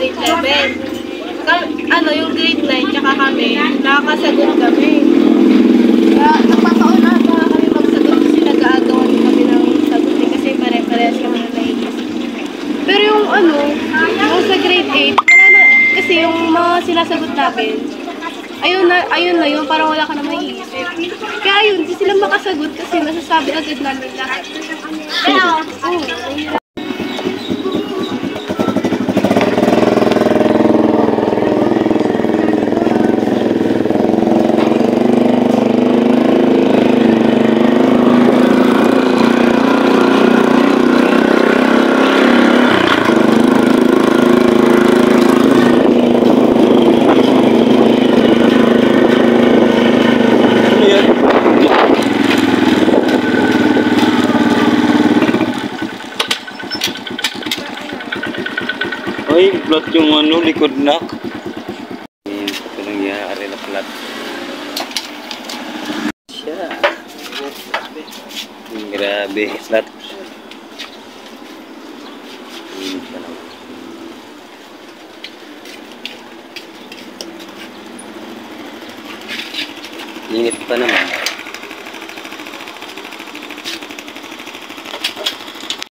grade 11. Yung grade 9, tsaka kami, nakakasagot kami. Kaya napataon na kami magsagot kasi nag-aagawan kami ng sagot kasi pare-parehas kami na naiisip. Pero yung sa grade 8, wala na, kasi yung mga sinasagot namin, ayun na yun, parang wala ka na maiisip. Kaya ayun, di sila makasagot kasi nasasabi agad namin lahat. Ay, plat yung likod nak. Ito nangyari na plat. Siya. Grabe, plat. Init pa naman.